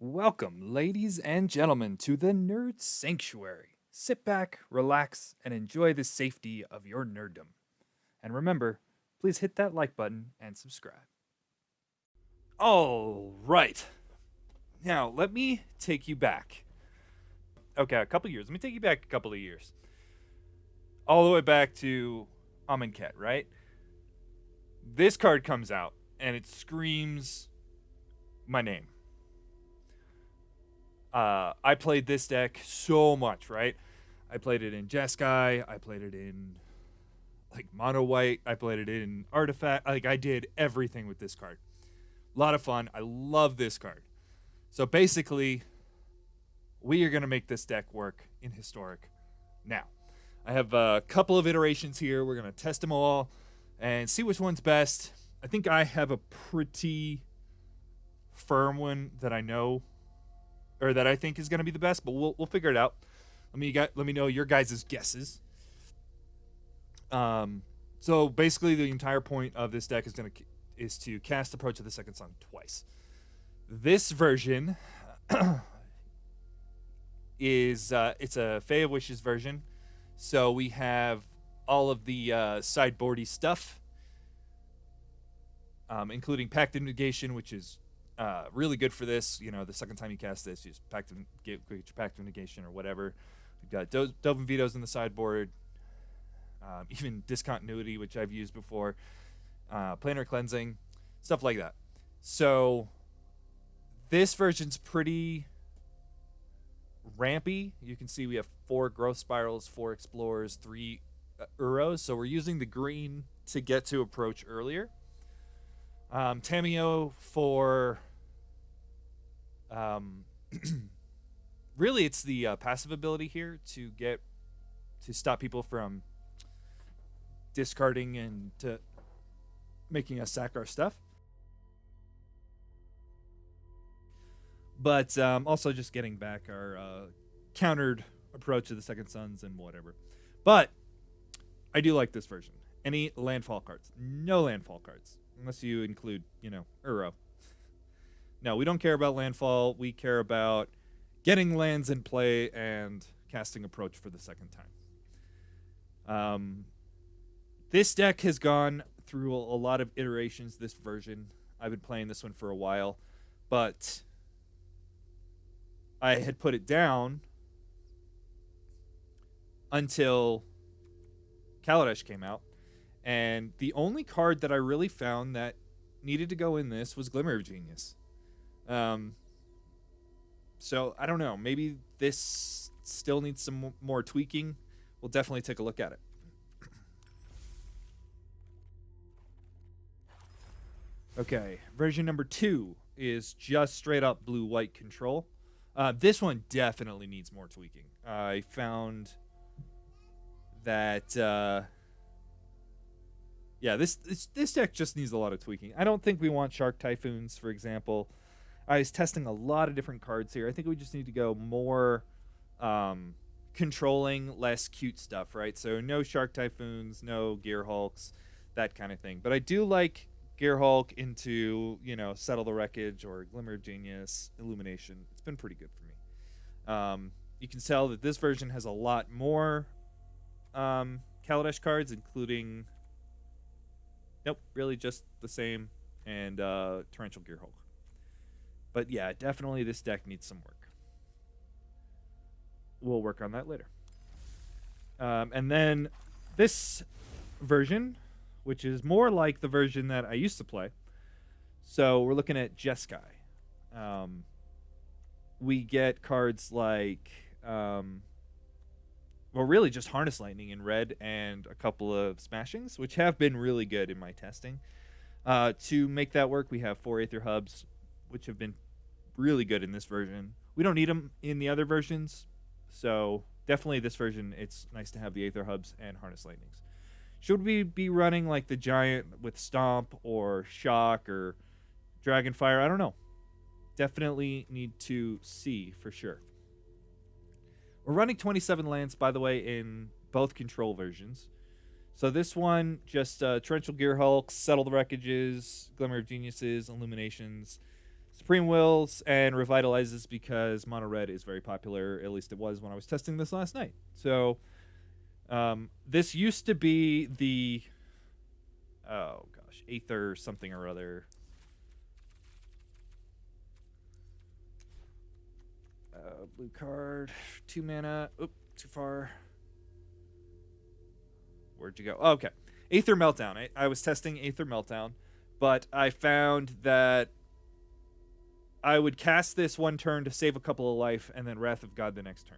Welcome, ladies and gentlemen, to the Nerd Sanctuary. Sit back, relax, and enjoy the safety of your nerddom. And remember, please hit that like button and subscribe. All right. Now, let me take you back. Okay, a couple years. Let me take you back a couple of years. All the way back to Amonkhet, right? This card comes out, and it screams my name. I played this deck so much, right? I played it in Jeskai. I played it in like Mono White. I played it in Artifact. Like I did everything with this card. A lot of fun. I love this card. So basically, we are going to make this deck work in Historic now. I have a couple of iterations here. We're going to test them all and see which one's best. I think I have a pretty firm one that I know or that I think is going to be the best, but we'll figure it out. Let me know your guys' guesses. So basically, the entire point of this deck is to cast Approach of the Second Sun twice. This version is it's a Fae of Wishes version, so we have all of the sideboardy stuff, including Pact of Negation, which is really good for this. You know, the second time you cast this, you just get your Pact of Negation or whatever. We've got Dovin Vetoes in the sideboard, even Discontinuity, which I've used before, Planar Cleansing, stuff like that. So this version's pretty rampy. You can see we have 4 Growth Spirals, 4 Explorers, 3 Uros. So we're using the green to get to Approach earlier. Tamiyo for really it's the passive ability here to stop people from discarding and to making us sack our stuff. But also just getting back our countered Approach to the Second Suns and whatever. But I do like this version. Any landfall cards? No landfall cards. Unless you include, Uro. No, we don't care about landfall. We care about getting lands in play and casting Approach for the second time. This deck has gone through a lot of iterations, this version. I've been playing this one for a while, but I had put it down until Kaladesh came out. And the only card that I really found that needed to go in this was Glimmer of Genius. So I don't know. Maybe this still needs some more tweaking. We'll definitely take a look at it. Okay, version number 2 is just straight up blue-white control. This one definitely needs more tweaking. I found that... yeah, this deck just needs a lot of tweaking. I don't think we want Shark Typhoons, for example. I was testing a lot of different cards here. I think we just need to go more controlling, less cute stuff, right? So no Shark Typhoons, no Gear Hulks, that kind of thing. But I do like Gear Hulk into, Settle the Wreckage or Glimmer of Genius, Illumination. It's been pretty good for me. You can tell that this version has a lot more Kaladesh cards, including... Nope, really just the same, and Torrential Gear Hulk. But yeah, definitely this deck needs some work. We'll work on that later. And then this version, which is more like the version that I used to play. So we're looking at Jeskai. We get cards like... well, really just Harness Lightning in red and a couple of Smashings, which have been really good in my testing. To make that work, we have 4 Aether Hubs, which have been really good in this version. We don't need them in the other versions, so definitely this version, it's nice to have the Aether Hubs and Harness Lightnings. Should we be running like the Giant with Stomp or Shock or Dragonfire? I don't know. Definitely need to see for sure. We're running 27 lands, by the way, in both control versions. So this one, just Torrential Gear Hulks, Settle the Wreckages, Glimmer of Geniuses, Illuminations, Supreme Wills and Revitalizes because Mono Red is very popular. At least it was when I was testing this last night. So this used to be the Aether something or other. Blue card, 2 mana. Oop, too far. Where'd you go? Oh, okay. Aether Meltdown. I was testing Aether Meltdown, but I found that I would cast this one turn to save a couple of life and then Wrath of God the next turn.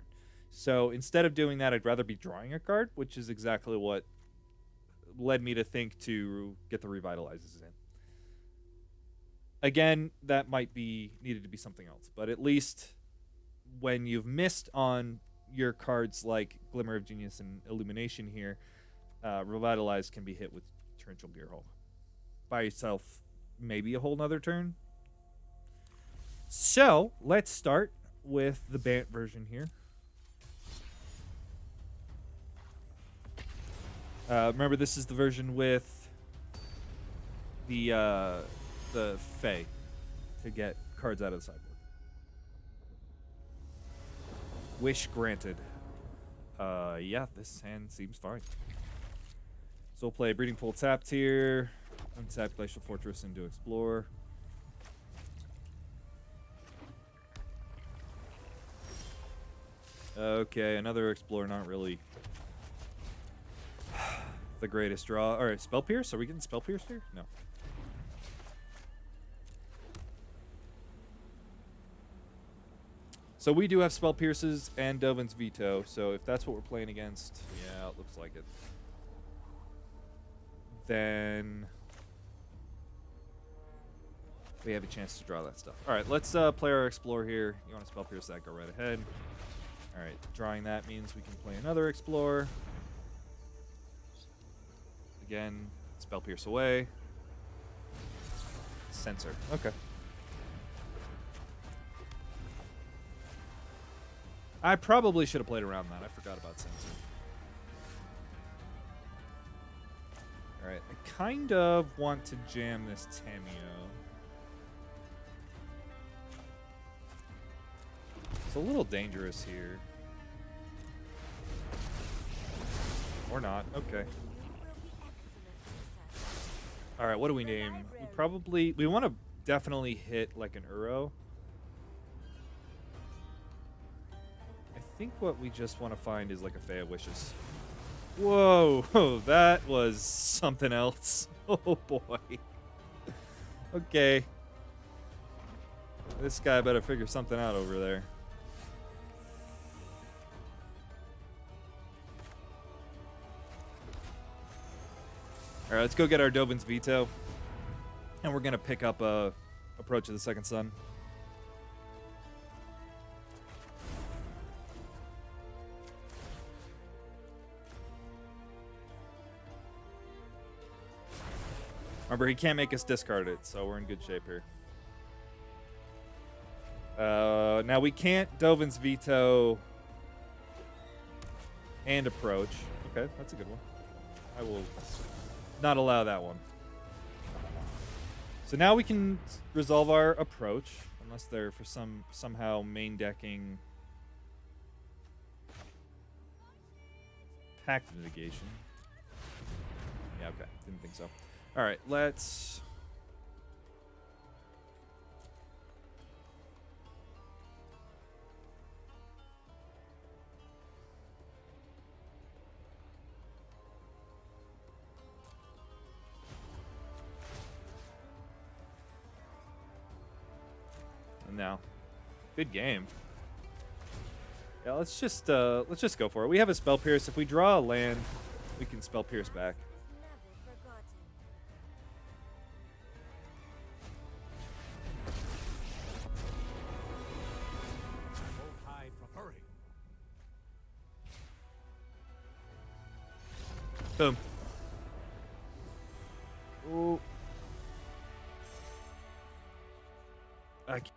So instead of doing that, I'd rather be drawing a card, which is exactly what led me to think to get the Revitalizes in. Again, that might be needed to be something else, but at least when you've missed on your cards like Glimmer of Genius and Illumination here, Revitalize can be hit with Torrential Gearhole. By yourself, maybe a whole nother turn. So, let's start with the Bant version here. Remember, this is the version with the Fae to get cards out of the sideboard. Wish granted. Yeah, this hand seems fine. So we'll play Breeding Pool tapped here. Untap Glacial Fortress into Explore. Okay, another Explore, not really the greatest draw. Alright, Spell Pierce? Are we getting Spell Pierce here? No. So we do have Spell Pierces and Dovin's Veto, so if that's what we're playing against, yeah, it looks like it. Then we have a chance to draw that stuff. Alright, let's play our Explore here. You want to Spell Pierce that, go right ahead. Alright, drawing that means we can play another Explore. Again, Spell Pierce away. Censor. Okay. I probably should have played around that. I forgot about Censor. Alright, I kind of want to jam this Tameo. It's a little dangerous here. Or not. Okay. Alright, what do we name? We want to definitely hit like an Uro. I think what we just want to find is like a Fae of Wishes. Whoa, that was something else. Oh boy. Okay. This guy better figure something out over there. Alright, let's go get our Dovin's Veto. And we're going to pick up Approach of the Second Sun. Remember, he can't make us discard it, so we're in good shape here. Now, we can't Dovin's Veto and Approach. Okay, that's a good one. I will not allow that one. So now we can resolve our Approach, unless they're for somehow main decking Pact Mitigation. Yeah, okay, didn't think so. All right, let's... And now, good game. Yeah, let's just go for it. We have a Spell Pierce. If we draw a land, we can Spell Pierce back. Boom. Ooh. I can't.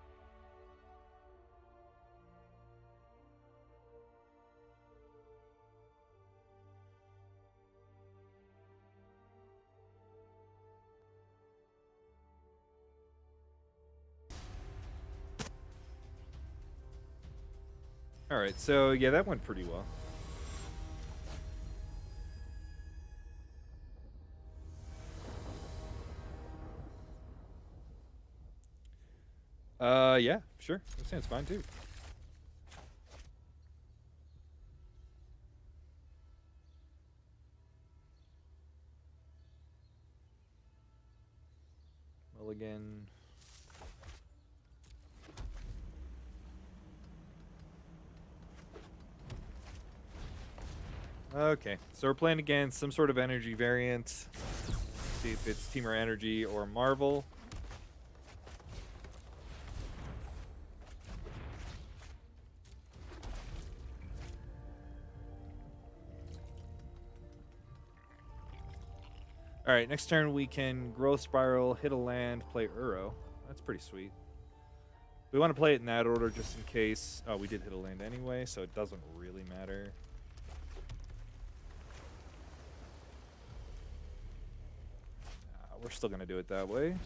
All right, so yeah, that went pretty well. Yeah, sure. That sounds fine too. Mulligan. Okay, so we're playing against some sort of energy variant. See if it's Teamer Energy or Marvel. All right, next turn we can Growth Spiral, hit a land, play Uro. That's pretty sweet. We want to play it in that order just in case. Oh, we did hit a land anyway, so it doesn't really matter. We're still going to do it that way.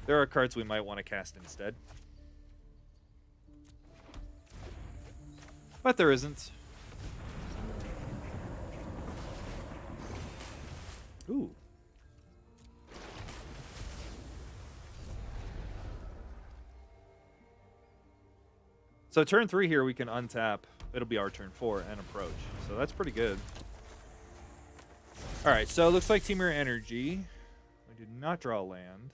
There are cards we might want to cast instead. But there isn't. Ooh. So turn 3 here, we can untap. It'll be our turn 4 and approach. So that's pretty good. All right, so it looks like Teamer Energy. We did not draw a land.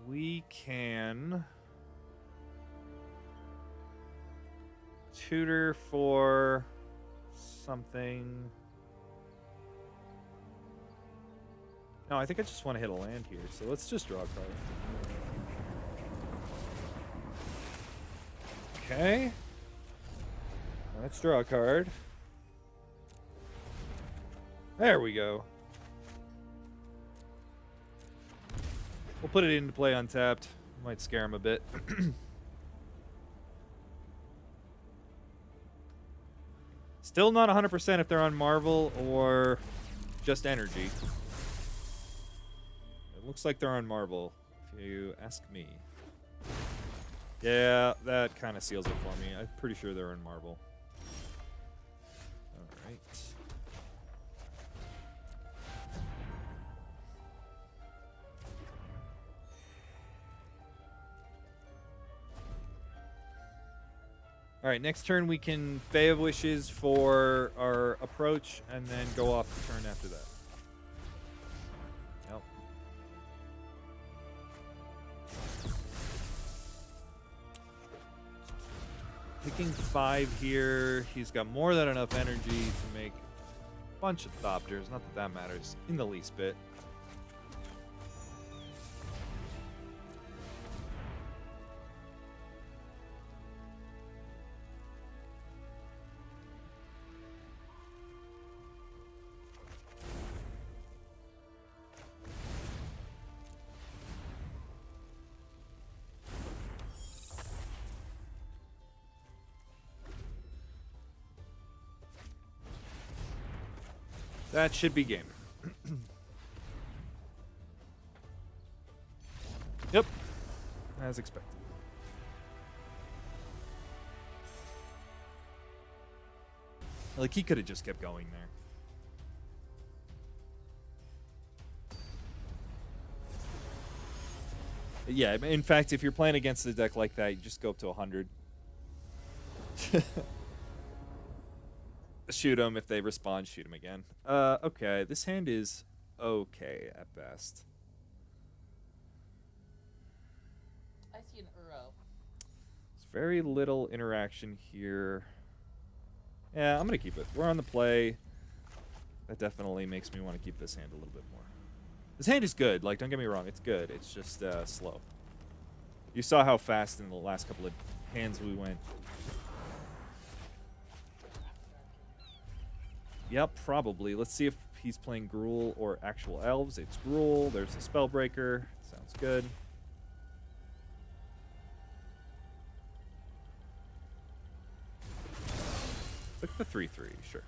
We can tutor for something. No, I think I just want to hit a land here, so let's just draw a card. Okay. Let's draw a card. There we go. We'll put it into play untapped. Might scare him a bit. Still not 100% if they're on Marvel or just energy. It looks like they're on Marvel, if you ask me. Yeah, that kind of seals it for me. I'm pretty sure they're on Marvel. Alright. Alright, next turn we can Fae of Wishes for our approach and then go off the turn after that. Yep. Picking 5 here. He's got more than enough energy to make a bunch of Thopters. Not that that matters in the least bit. That should be game. Yep. As expected. Like, he could have just kept going there. Yeah, in fact, if you're playing against a deck like that, you just go up to 100. Shoot them. If they respond, shoot them again. Okay, this hand is okay at best. I see an Uro. There's very little interaction here. Yeah, I'm going to keep it. We're on the play. That definitely makes me want to keep this hand a little bit more. This hand is good. Like, don't get me wrong. It's good. It's just slow. You saw how fast in the last couple of hands we went. Yep, probably. Let's see if he's playing Gruul or actual elves. It's Gruul. There's a Spellbreaker. Sounds good. Look at the 3/3, sure.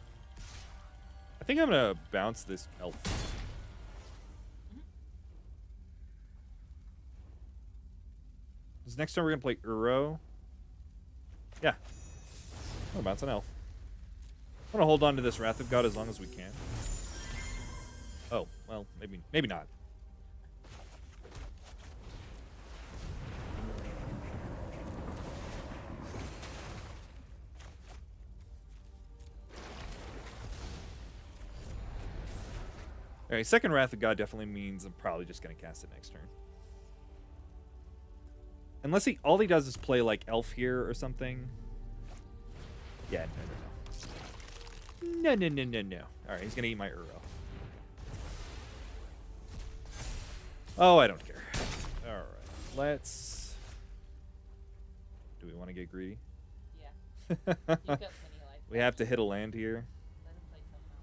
I think I'm going to bounce this elf. Because next time we're going to play Uro. Yeah. Oh, bounce an elf. I'm going to hold on to this Wrath of God as long as we can. Oh, well, maybe not. Alright, second Wrath of God definitely means I'm probably just going to cast it next turn. Unless all he does is play like Elf here or something. Yeah, no. Alright, he's going to eat my Uro. Oh, I don't care. Alright, let's... Do we want to get greedy? Yeah. You've got plenty of life. We have to hit a land here. Let him play something else.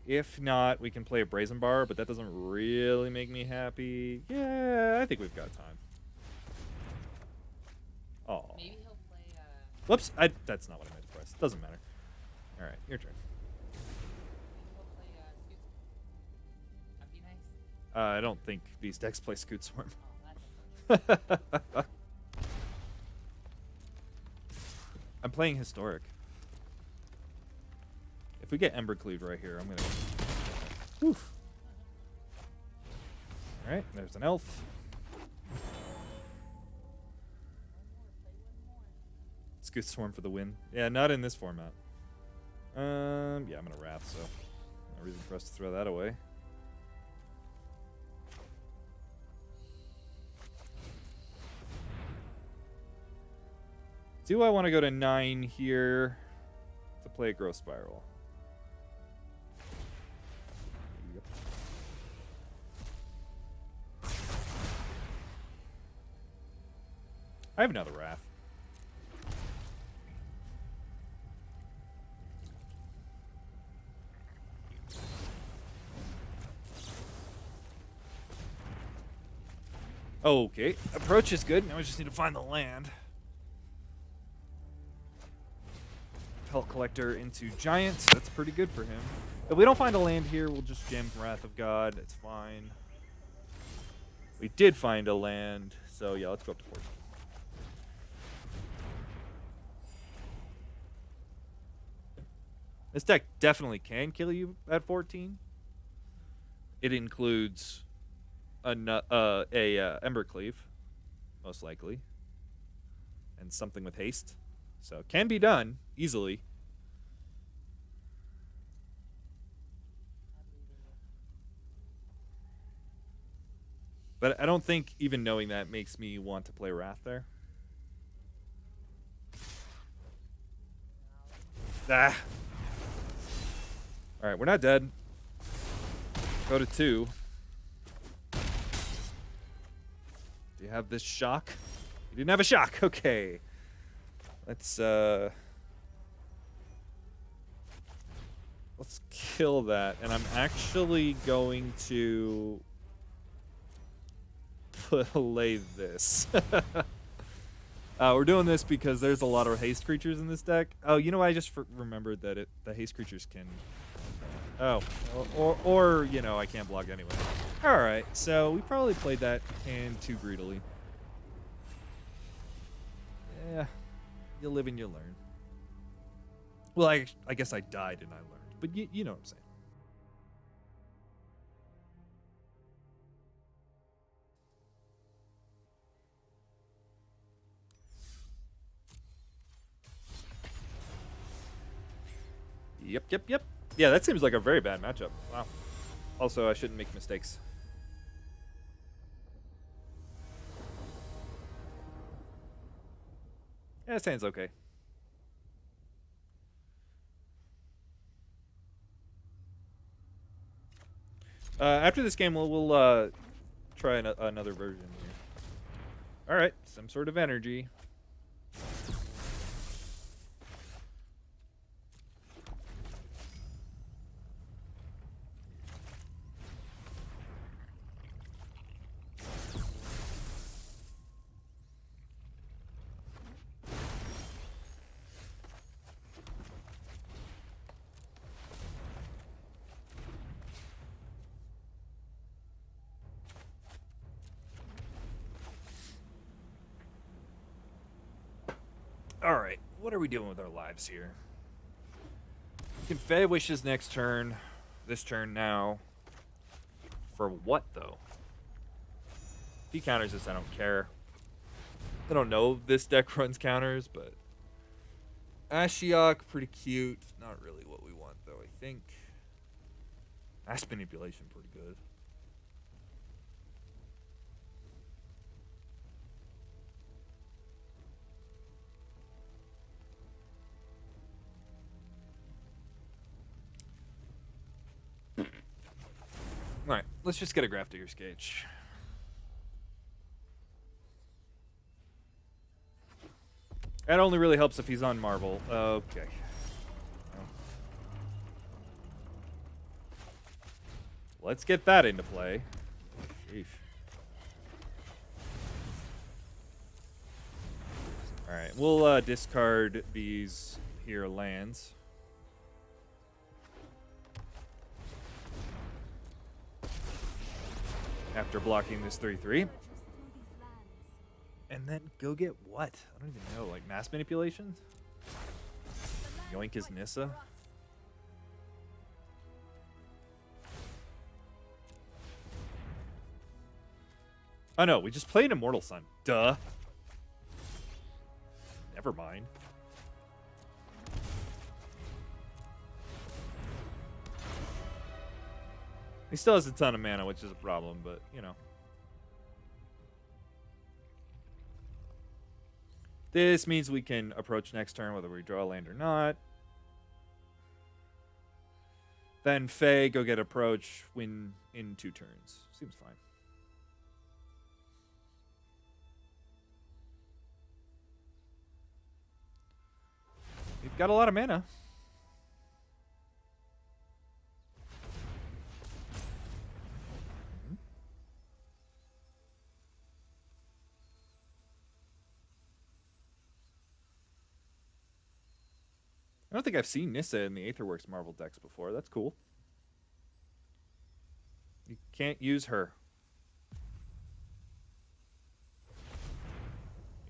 If not, we can play a Brazen Bar, but that doesn't really make me happy. Yeah, I think we've got time. Oh. Maybe he'll play. Whoops! That's not what I meant to press. Doesn't matter. All right, your turn. Maybe he'll play. That'd be nice. I don't think these decks play Scoot Swarm. Oh, that's unfortunate. I'm playing Historic. If we get Embercleave right here, I'm gonna. Oof. All right, there's an elf. Scoot Swarm for the win. Yeah, not in this format. Yeah, I'm gonna Wrath, so no reason for us to throw that away. Do I want to go to 9 here to play a Growth Spiral? Yep. I have another Wrath. Okay, approach is good. Now we just need to find the land. Pellet Collector into Giant. That's pretty good for him. If we don't find a land here, we'll just jam Wrath of God. It's fine. We did find a land, so yeah, let's go up to 14. This deck definitely can kill you at 14. It includes a Embercleave, most likely, and something with haste. So it can be done easily. But I don't think even knowing that makes me want to play Wrath there. Ah. All right, we're not dead. Go to 2. Do you have this shock? You didn't have a shock. Okay. Let's kill that. And I'm actually going to play this. We're doing this because there's a lot of haste creatures in this deck. Oh, you know, I just remembered that the haste creatures can... Oh, or you know, I can't block anyway. All right, so we probably played that hand too greedily. Yeah, you live and you learn. Well, I guess I died and I learned, but you know what I'm saying. Yep. Yeah, that seems like a very bad matchup. Wow. Also, I shouldn't make mistakes. Yeah, this hand's okay. After this game, we'll try another version here. All right, some sort of energy. All right, what are we doing with our lives here? We can Fae Wishes next turn. This turn now. For what, though? If he counters this, I don't care. I don't know this deck runs counters, but... Ashiok, pretty cute. Not really what we want, though, I think. Mass Manipulation, pretty good. Alright, let's just get a Grafdigger's Cage. That only really helps if he's on Marvel. Okay. Let's get that into play. Sheesh. Alright, we'll discard these here lands. After blocking this 3/3. And then go get what? I don't even know. Like mass manipulation? Yoink is Nissa? Oh no, we just played Immortal Sun. Duh. Never mind. He still has a ton of mana, which is a problem, but, you know. This means we can approach next turn whether we draw a land or not. Then Fae, go get approach, win in 2 turns. Seems fine. We've got a lot of mana. I don't think I've seen Nissa in the Aetherworks Marvel decks before. That's cool. You can't use her.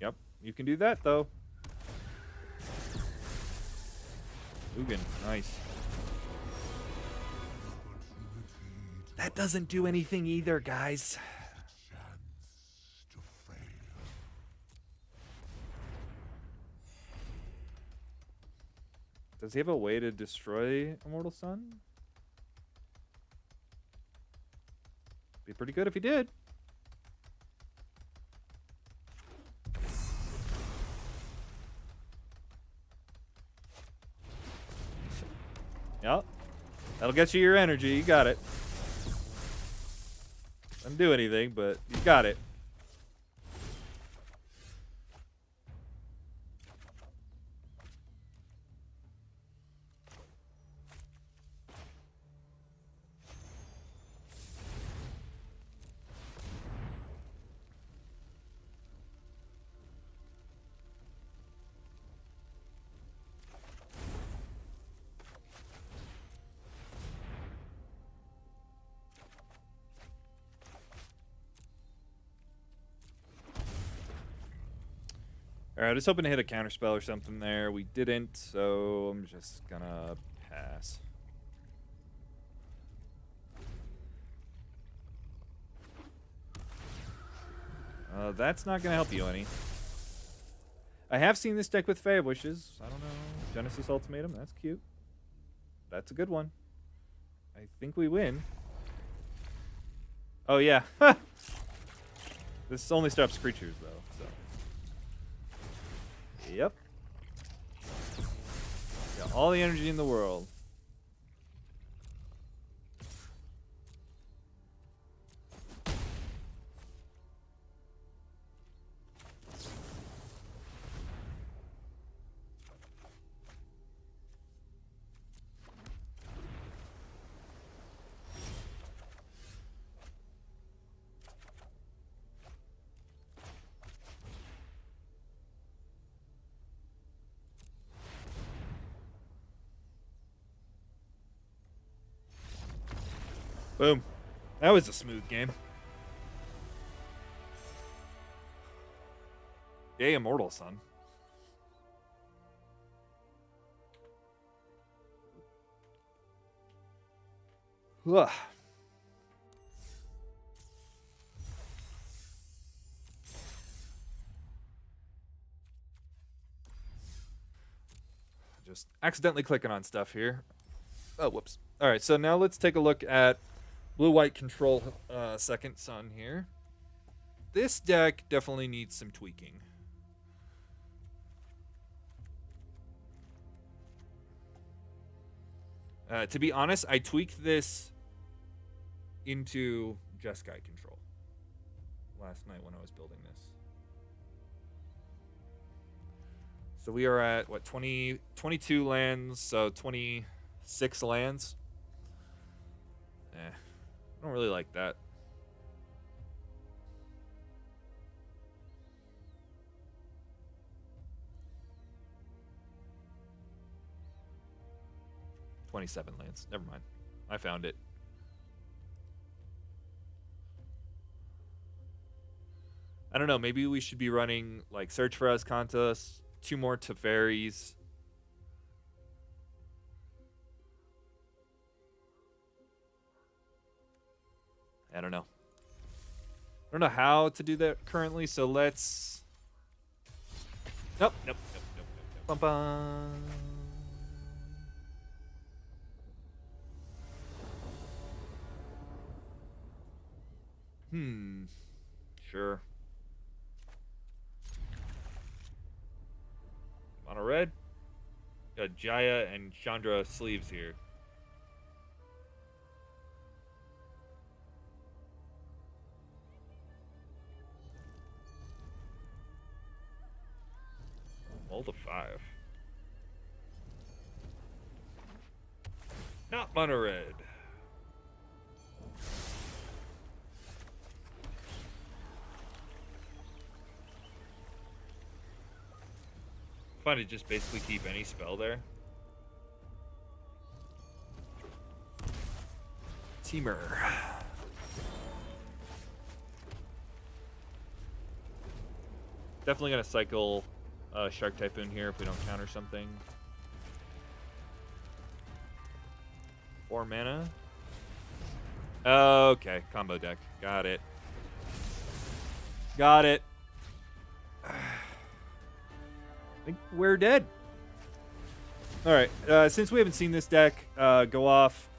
Yep, you can do that, though. Ugin, nice. That doesn't do anything either, guys. Does he have a way to destroy Immortal Sun? Be pretty good if he did. Yep. That'll get you your energy. You got it. Doesn't do anything, but you got it. Alright, I was hoping to hit a counterspell or something there. We didn't, so I'm just gonna pass. That's not gonna help you any. I have seen this deck with Fae Wishes. I don't know. Genesis Ultimatum, that's cute. That's a good one. I think we win. Oh yeah. This only stops creatures though, so. Yep. Got all the energy in the world. Boom. That was a smooth game. Yay, Immortal Sun. Ugh. Just accidentally clicking on stuff here. Oh, whoops. All right, so now let's take a look at blue-white control second sun here. This deck definitely needs some tweaking. To be honest, I tweaked this into Jeskai control last night when I was building this. So we are at, what, 22 lands, so 26 lands. I don't really like that. $27 lands. Never mind. I found it. I don't know. Maybe we should be running like Search for Azkantas, 2 more Teferis. I don't know. I don't know how to do that currently, so let's. Nope. Bum, bum. Sure. Mono red. Got Jaya and Chandra sleeves here. Mold of 5. Not mono red. Fun to just basically keep any spell there. Teamer. Definitely gonna cycle Shark Typhoon here if we don't counter something. 4 mana. Okay, combo deck. Got it. Got it. I think we're dead. All right. Since we haven't seen this deck go off.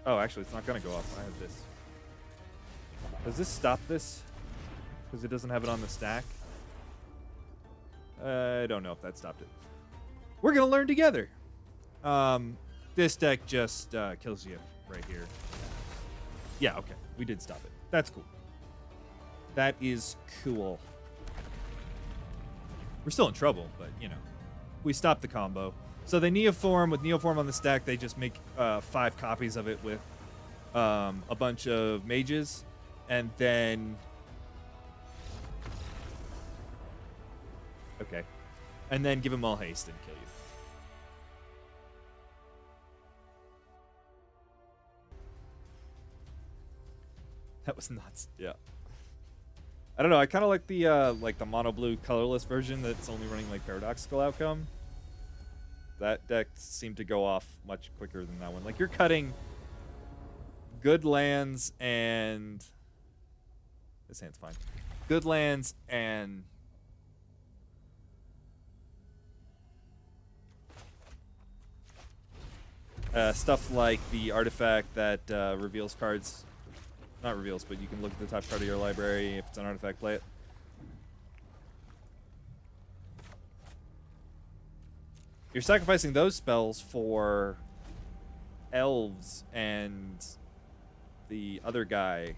Oh, actually, it's not going to go off. I have this. Does this stop this? Because it doesn't have it on the stack. I don't know if that stopped it. We're going to learn together. This deck just kills you right here. Yeah, okay. We did stop it. That's cool. That is cool. We're still in trouble, but, you know. We stopped the combo. So they Neoform. With Neoform on the stack, they just make 5 copies of it with a bunch of mages. And then... Okay. And then give them all haste and kill you. That was nuts. Yeah. I don't know. I kind of like the mono blue colorless version that's only running like paradoxical outcome. That deck seemed to go off much quicker than that one. Like, you're cutting good lands and this hand's fine. Good lands and stuff like the artifact that reveals cards. Not reveals, but you can look at the top card of your library. If it's an artifact, play it. You're sacrificing those spells for elves and the other guy.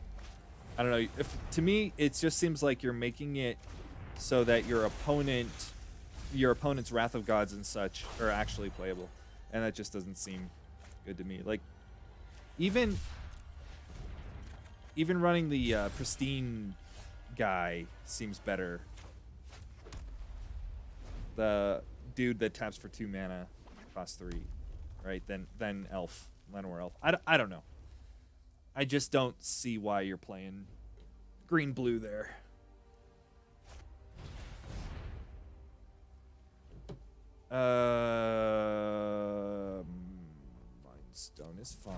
I don't know. To me, it just seems like you're making it so that your opponent's Wrath of Gods and such are actually playable, and that just doesn't seem good to me. Like, even running the pristine guy seems better. The dude that taps for 2 mana, costs 3, right? Then elf, Llanowar elf. I don't know. I just don't see why you're playing green blue there. Mindstone is fine.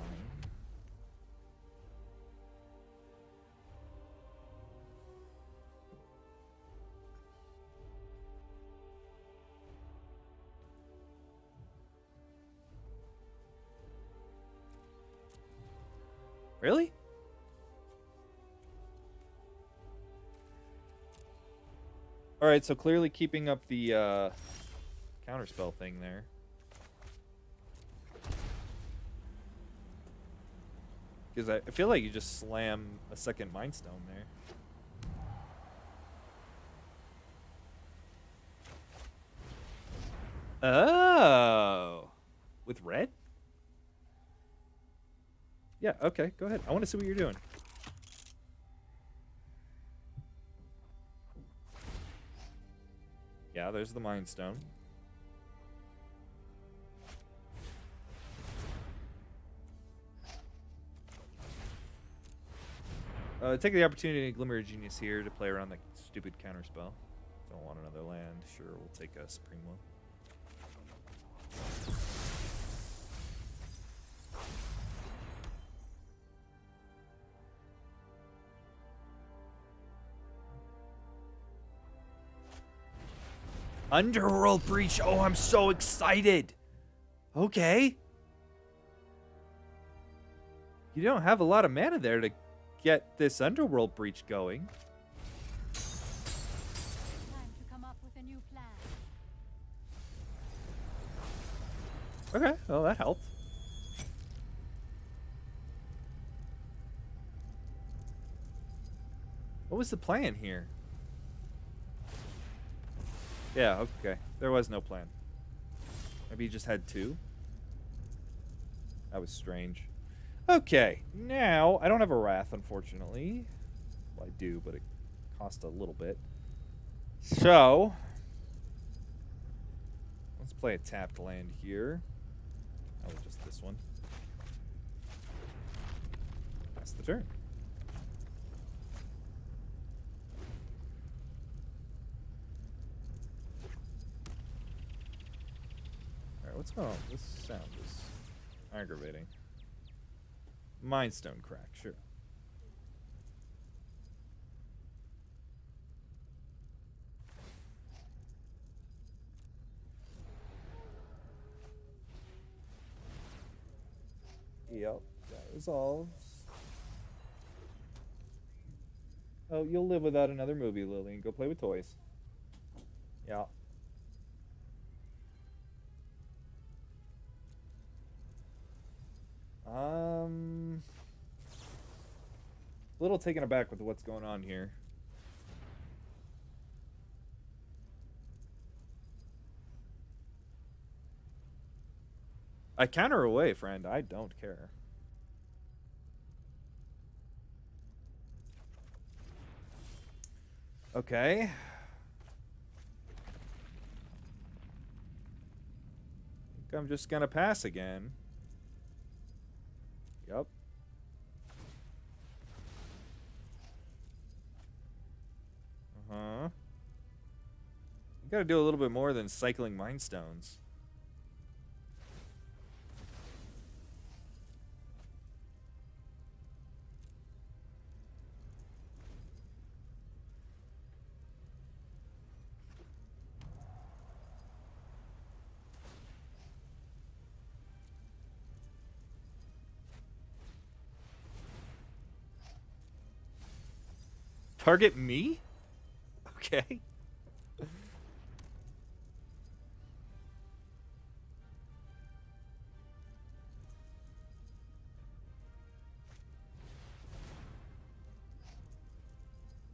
Really? All right, so clearly keeping up the counterspell thing there. Because I feel like you just slam a second Mind Stone there. Oh. With red? Yeah, okay, go ahead. I want to see what you're doing. Yeah, there's the Mind Stone. Take the opportunity to Glimmer of Genius here to play around the stupid counterspell. Don't want another land. Sure, we'll take a Supreme Will. Underworld Breach. Oh, I'm so excited. Okay. You don't have a lot of mana there to get this Underworld Breach going. Time to come up with a new plan. Okay, well, that helped. What was the plan here? Yeah, okay. There was no plan. Maybe he just had two? That was strange. Okay, now, I don't have a Wrath, unfortunately. Well, I do, but it cost a little bit. So, let's play a tapped land here. Oh, just this one. That's the turn. Alright, what's going on? This sound is aggravating. Mind Stone crack, sure. Yep, that resolves. Oh, you'll live without another movie, Lily, and go play with toys. Yeah. A little taken aback with what's going on here. I counter away, friend. I don't care. Okay. I think I'm just gonna pass again. Yep. Uh-huh. You gotta do a little bit more than cycling Mind Stones. Target me? Okay.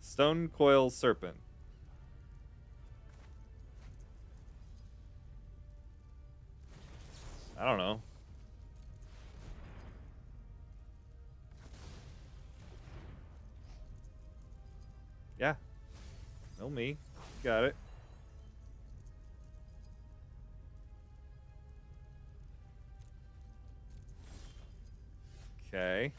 Stone Coil Serpent. I don't know. Yeah. No me. Got it. Okay.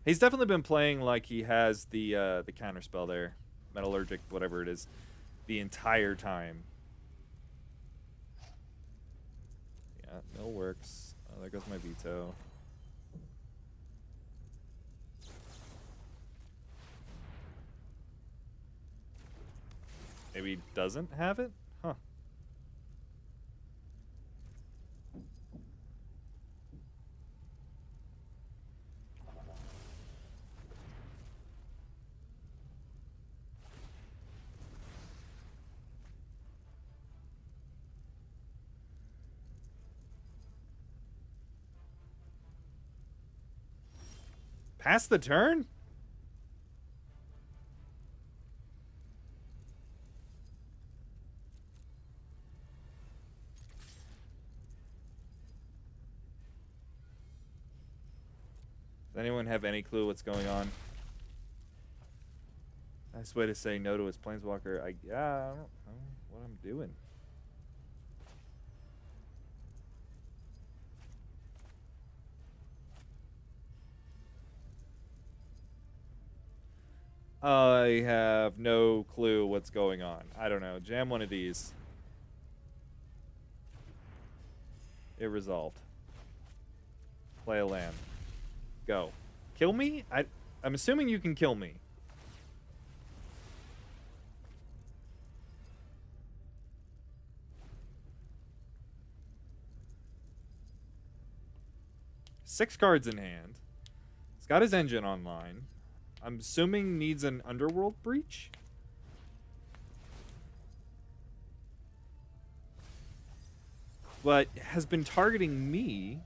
He's definitely been playing like he has the counterspell there, metallurgic, whatever it is, the entire time. Yeah, mill works. Oh, there goes my veto. Maybe he doesn't have it? Huh. Pass the turn? Does anyone have any clue what's going on? Nice way to say no to his planeswalker. I don't know what I'm doing. I have no clue what's going on. I don't know. Jam one of these. It resolved. Play a land. Go. Kill me? I'm assuming you can kill me. Six cards in hand. He's got his engine online. I'm assuming needs an Underworld Breach. But has been targeting me.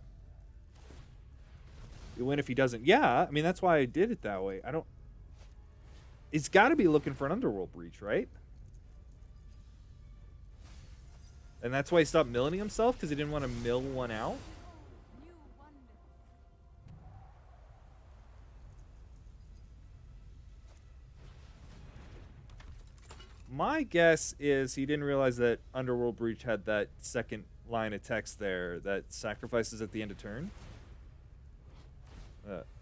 You win if he doesn't. Yeah, I mean, that's why I did it that way. I don't... It's got to be looking for an Underworld Breach, right? And that's why he stopped milling himself, because he didn't want to mill one out? New wonders. My guess is he didn't realize that Underworld Breach had that second line of text there that sacrifices at the end of turn.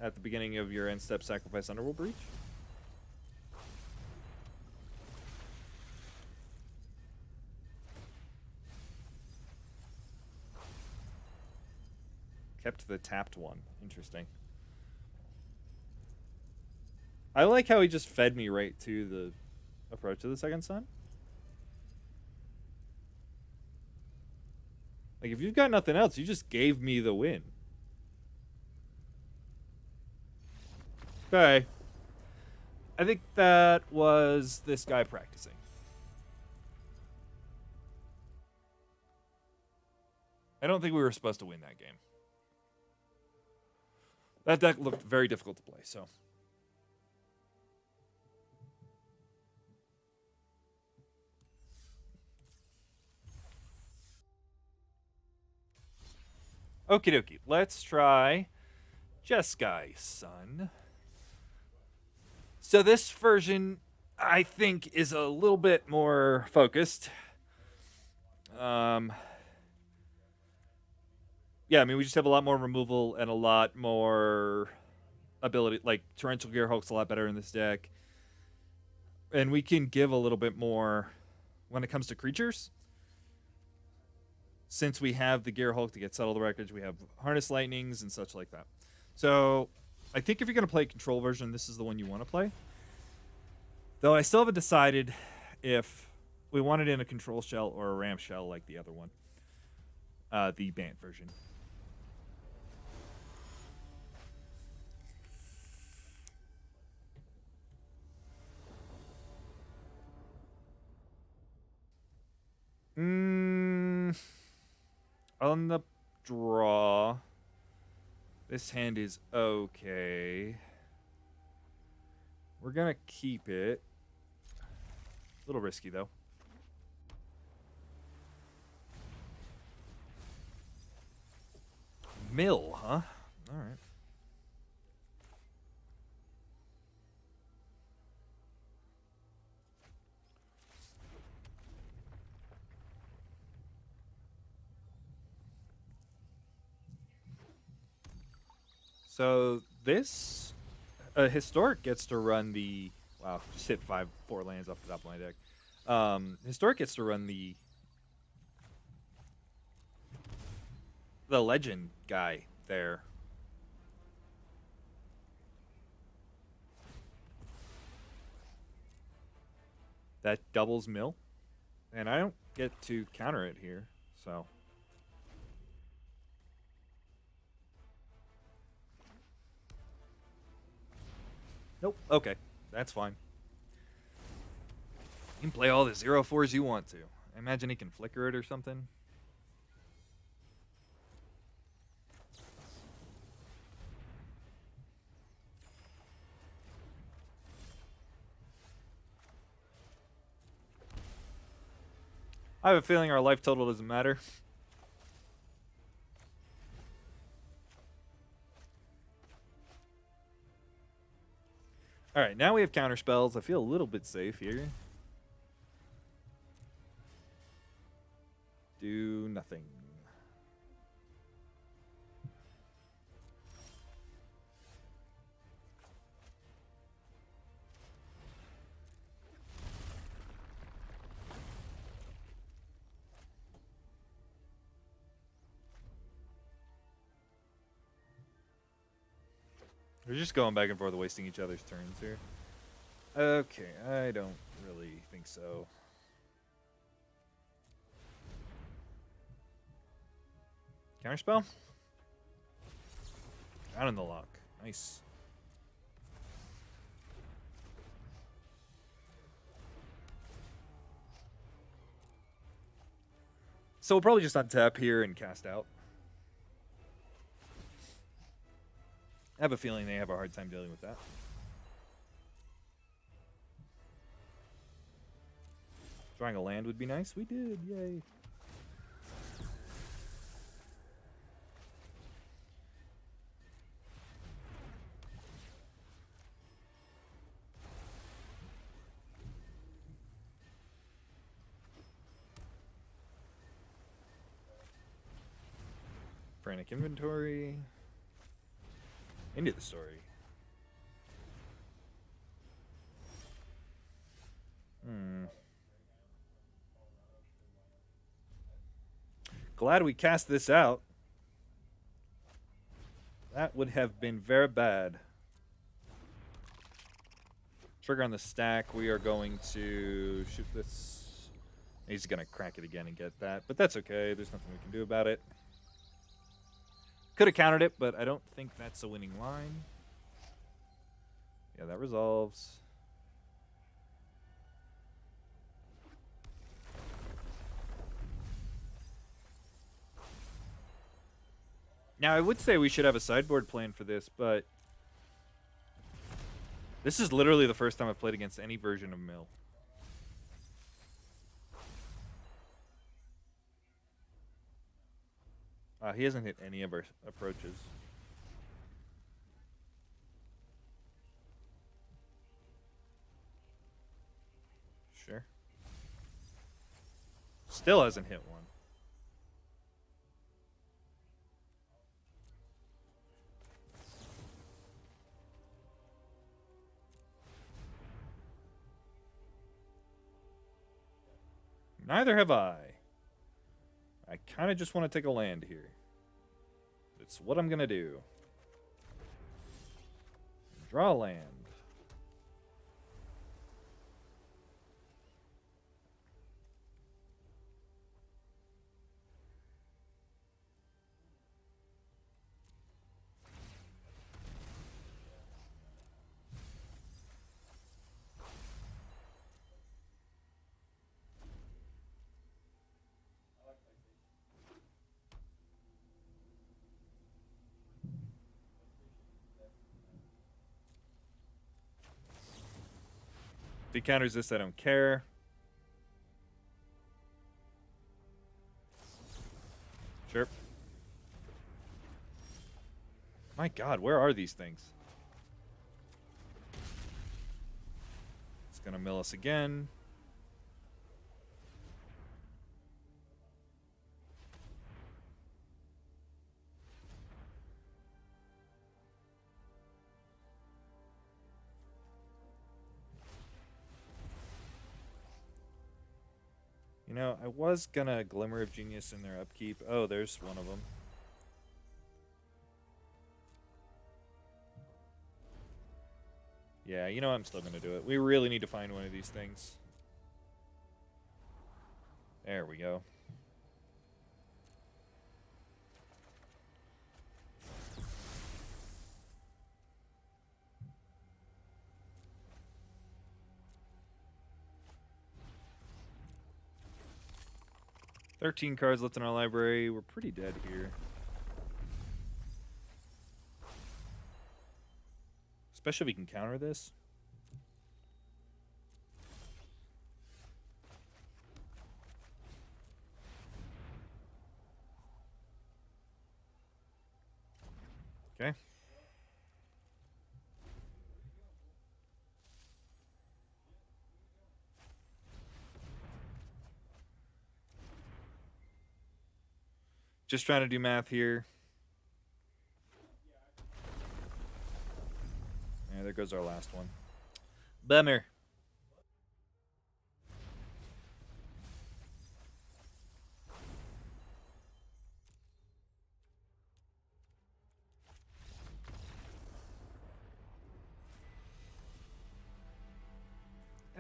At the beginning of your end step, sacrifice Underworld Breach. Kept the tapped one. Interesting. I like how he just fed me right to the approach to the second sun. Like, if you've got nothing else, you just gave me the win. Okay. I think that was this guy practicing. I don't think we were supposed to win that game. That deck looked very difficult to play, so. Okie dokie. Let's try Jeskai, son. So this version, I think, is a little bit more focused. Yeah, I mean, we just have a lot more removal and a lot more ability. Like, Torrential Gearhulk's a lot better in this deck. And we can give a little bit more when it comes to creatures. Since we have the Gearhulk to get Settle the Wreckage, we have Harness Lightnings and such like that. So, I think if you're going to play a control version, this is the one you want to play. Though I still haven't decided if we want it in a control shell or a ramp shell like the other one. The Bant version. On the draw, this hand is okay. We're gonna keep it. A little risky though. Mill, huh? All right. So this Historic gets to run the just hit 4 lands off the top of my deck. Historic gets to run the legend guy there. That doubles mill, and I don't get to counter it here. So. Nope. Okay. That's fine. You can play all the 0/4s you want to. I imagine he can flicker it or something. I have a feeling our life total doesn't matter. Alright, now we have counter spells. I feel a little bit safe here. Do nothing. We're just going back and forth, wasting each other's turns here. Okay, I don't really think so. Counterspell? Out in the lock. Nice. So we'll probably just untap here and cast out. I have a feeling they have a hard time dealing with that. Drawing a land would be nice. We did. Yay. Frantic inventory. Into the story. Glad we cast this out. That would have been very bad. Trigger on the stack. We are going to shoot this. He's going to crack it again and get that. But that's okay. There's nothing we can do about it. Could have countered it, but I don't think that's a winning line. Yeah, that resolves. Now, I would say we should have a sideboard plan for this, but this is literally the first time I've played against any version of Mill. He hasn't hit any of our approaches. Sure. Still hasn't hit one. Neither have I. I kind of just want to take a land here. It's what I'm going to do. Draw a land. If he counters this, I don't care. Sure. My God, where are these things? It's going to mill us again. You know, I was gonna Glimmer of Genius in their upkeep. Oh, there's one of them. Yeah, you know, I'm still gonna do it. We really need to find one of these things. There we go. "13 cards left in our library. We're pretty dead here. Especially if we can counter this. Okay. Just trying to do math here. Yeah, there goes our last one. Bummer.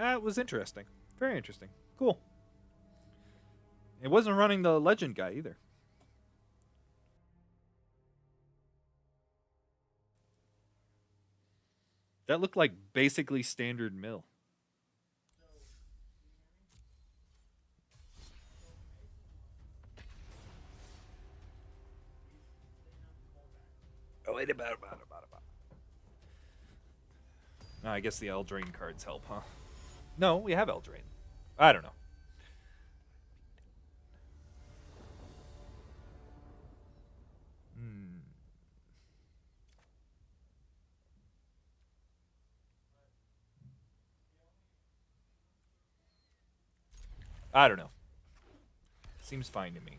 It was interesting. Very interesting. Cool. It wasn't running the legend guy either. That looked like basically standard mill. Oh, wait, about. No, I guess the Eldraine cards help, huh? No, we have Eldraine. I don't know. I don't know. Seems fine to me.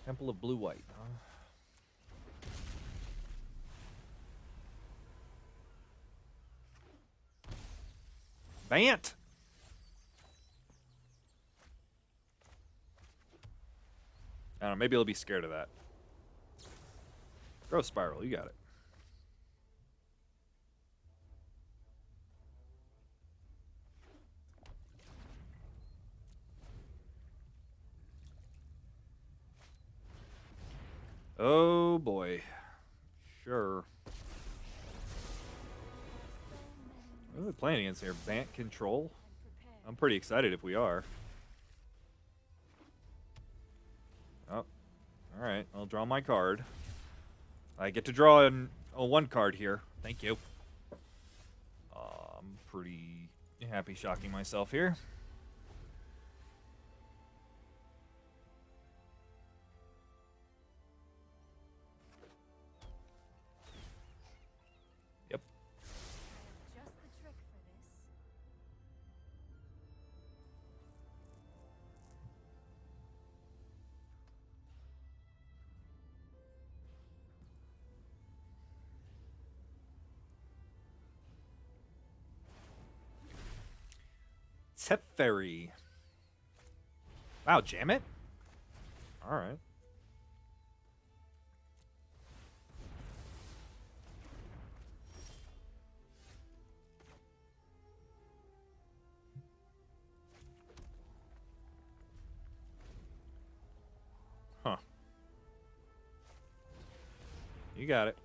Temple of Blue-White, huh? Bant! I don't know, maybe he'll be scared of that. Growth Spiral, you got it. Oh boy. Sure. What are we playing against here? Bant Control? I'm pretty excited if we are. Oh. Alright, I'll draw my card. I get to draw one card here. Thank you. I'm pretty happy shocking myself here. Yep. Just the trick for this. Teferi. Wow, jam it? Alright. Huh. You got it.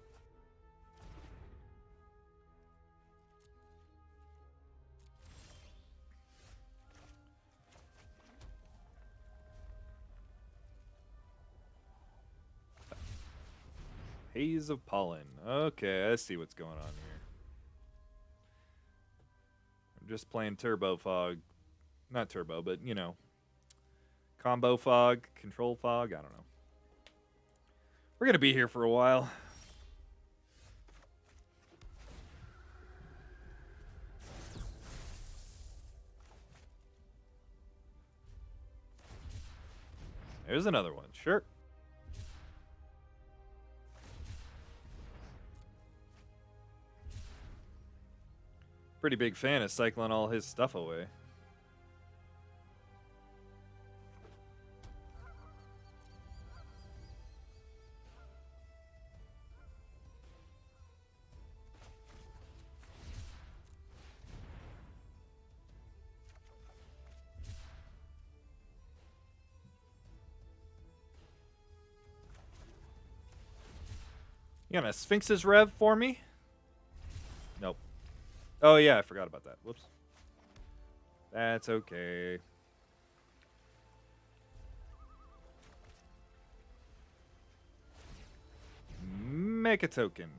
Haze of Pollen. Okay, I see what's going on here. I'm just playing Turbo Fog. Not Turbo, but, you know. Combo Fog, Control Fog, I don't know. We're going to be here for a while. There's another one, sure. Pretty big fan of cycling all his stuff away. You got a Sphinx's Rev for me? Nope. Oh, yeah, I forgot about that. Whoops. That's okay. Make a token.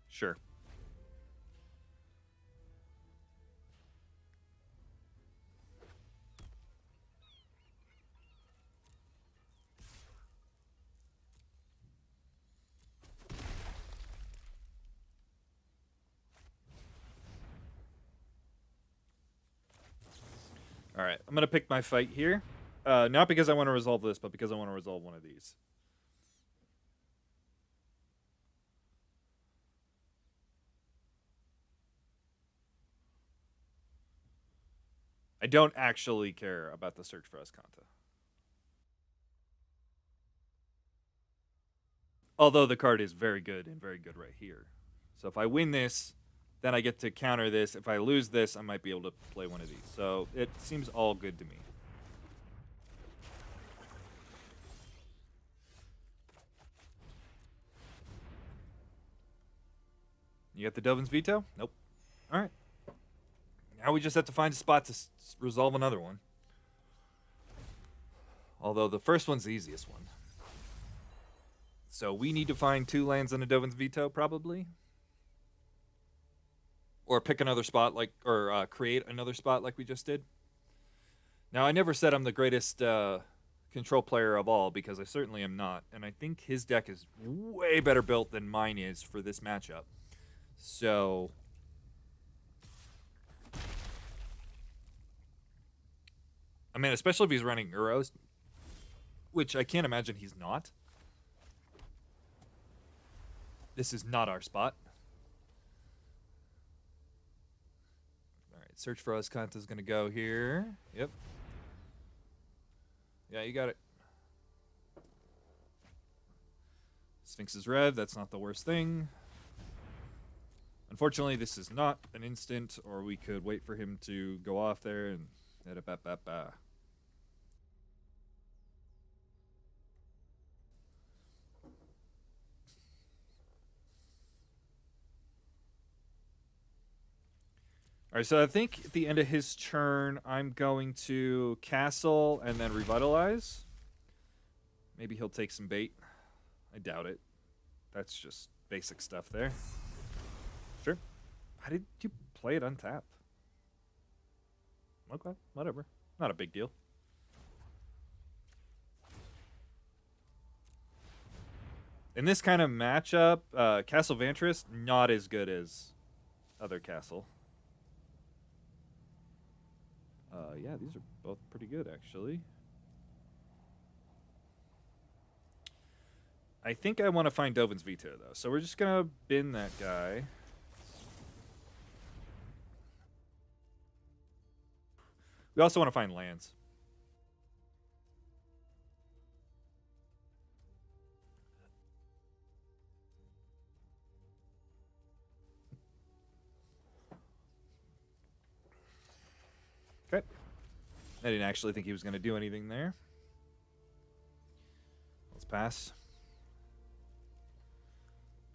Sure. All right, I'm gonna pick my fight here. Not because I want to resolve this, but because I want to resolve one of these. I don't actually care about the Search for Escanta. Although the card is very good and very good right here. So if I win this, then I get to counter this. If I lose this, I might be able to play one of these. So it seems all good to me. You got the Dovin's Veto? Nope. All right. Now we just have to find a spot to resolve another one. Although the first one's the easiest one. So we need to find 2 lands and a Dovin's Veto, probably. Or pick another spot, or create another spot like we just did. Now, I never said I'm the greatest control player of all, because I certainly am not. And I think his deck is way better built than mine is for this matchup. So I mean, especially if he's running Euros, which I can't imagine he's not. This is not our spot. All right, Search for Escanta is going to go here. Yep. Yeah, you got it. Sphinx's Rev, that's not the worst thing. Unfortunately, this is not an instant, or we could wait for him to go off there and... All right, so I think at the end of his turn, I'm going to castle and then revitalize. Maybe he'll take some bait. I doubt it. That's just basic stuff there. Sure. How did you play it untapped? Okay, whatever. Not a big deal. In this kind of matchup, Castle Vantress, not as good as other Castle. Yeah, these are both pretty good, actually. I think I want to find Dovin's Veto, though. So we're just going to bin that guy. We also want to find lands. Okay. I didn't actually think he was going to do anything there. Let's pass.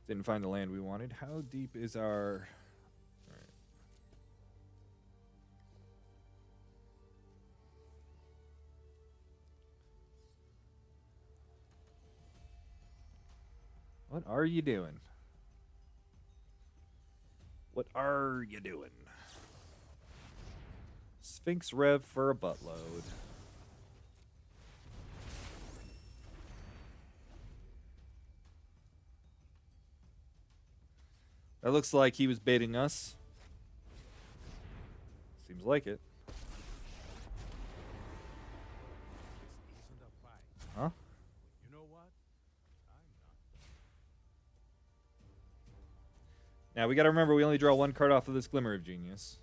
Didn't find the land we wanted. How deep is our... All right. What are you doing? What are you doing? Sphinx Rev for a buttload. That looks like he was baiting us. Seems like it. Huh? You know what? I'm not. Now we gotta remember we only draw 1 card off of this Glimmer of Genius.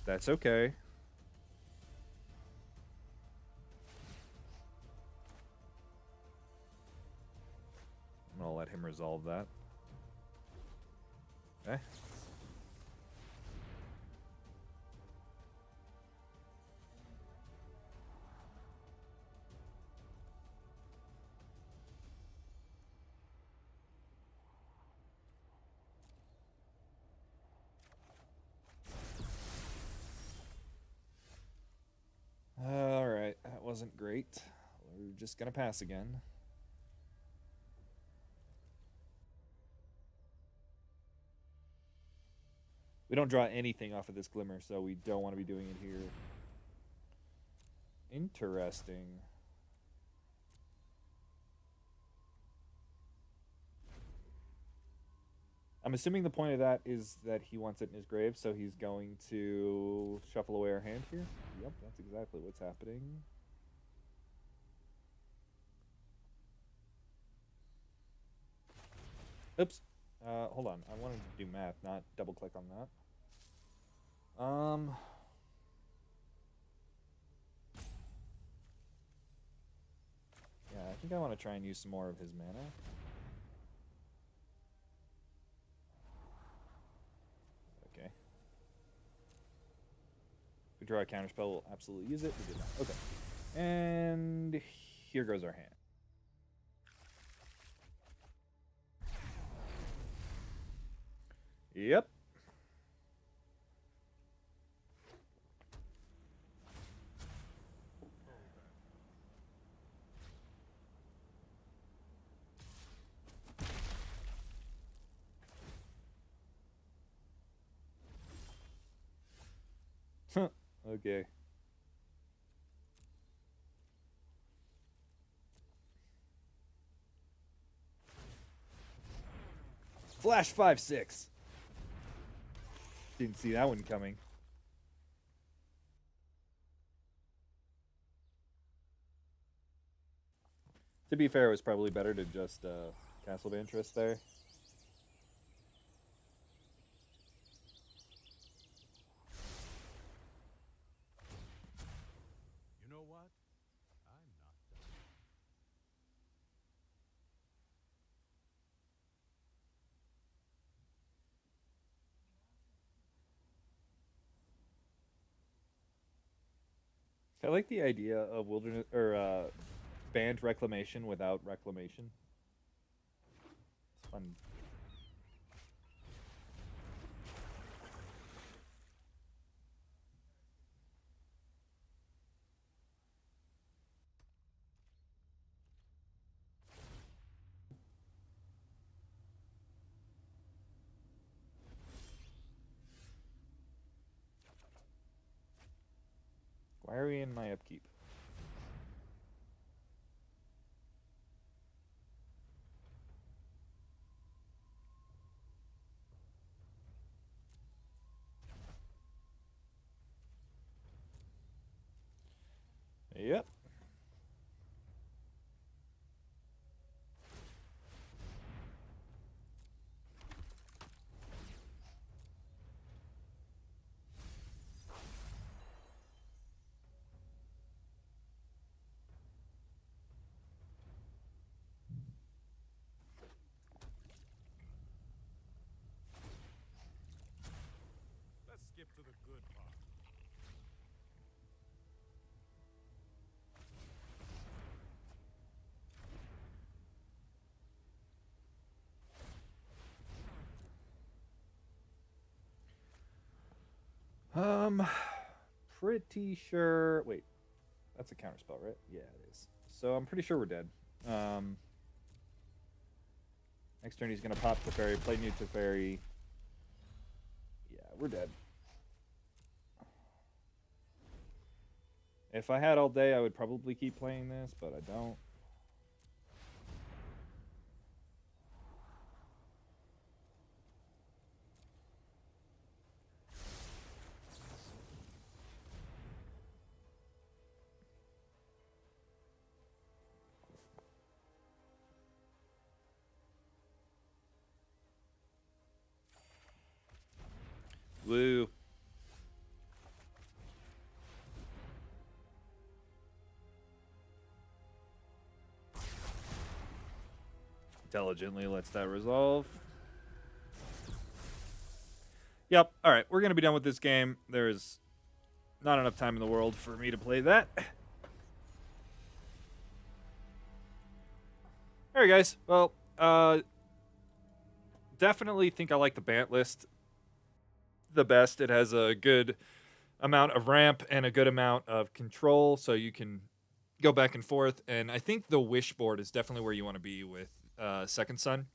That's okay. I'm gonna let him resolve that. Okay. right. We're just gonna pass again. We don't draw anything off of this Glimmer, so we don't want to be doing it here. Interesting. I'm assuming the point of that is that he wants it in his grave, so he's going to shuffle away our hand here. Yep, that's exactly what's happening. Oops. Hold on. I wanted to do math, not double click on that. Yeah, I think I want to try and use some more of his mana. Okay. If we draw a counterspell, we'll absolutely use it. We did not. Okay. And here goes our hand. Yep. Okay. Flash 5/6. Didn't see that one coming. To be fair, it was probably better to just Castle of Interest there. You know what? I'm not done. I like the idea of wilderness or banned reclamation without reclamation. It's fun. Why are we in my upkeep? Yep. Let's skip to the good part. Pretty sure. Wait, that's a counterspell, right? Yeah, it is. So I'm pretty sure we're dead. Next turn he's gonna pop Teferi, play new Teferi. Yeah, we're dead. If I had all day, I would probably keep playing this, but I don't. Woo. Intelligently lets that resolve. Yep. All right. We're going to be done with this game. There's not enough time in the world for me to play that. All right, guys. Well, definitely think I like the Bant list the best. It has a good amount of ramp and a good amount of control, so you can go back and forth. And I think the Wish board is definitely where you want to be with Second Son.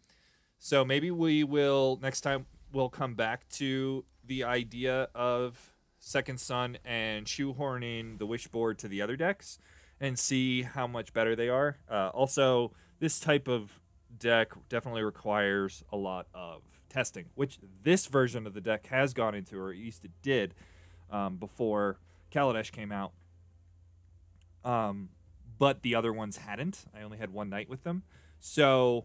So maybe we will next time we'll come back to the idea of Second Son and shoehorning the Wish board to the other decks and see how much better they are. Also, this type of deck definitely requires a lot of testing, which this version of the deck has gone into, or at least it did before Kaladesh came out. But the other ones hadn't. I only had one night with them. So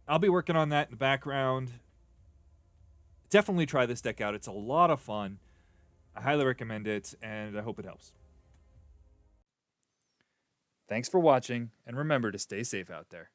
I'll be working on that in the background. Definitely try this deck out. It's a lot of fun. I highly recommend it, and I hope it helps. Thanks for watching, and remember to stay safe out there.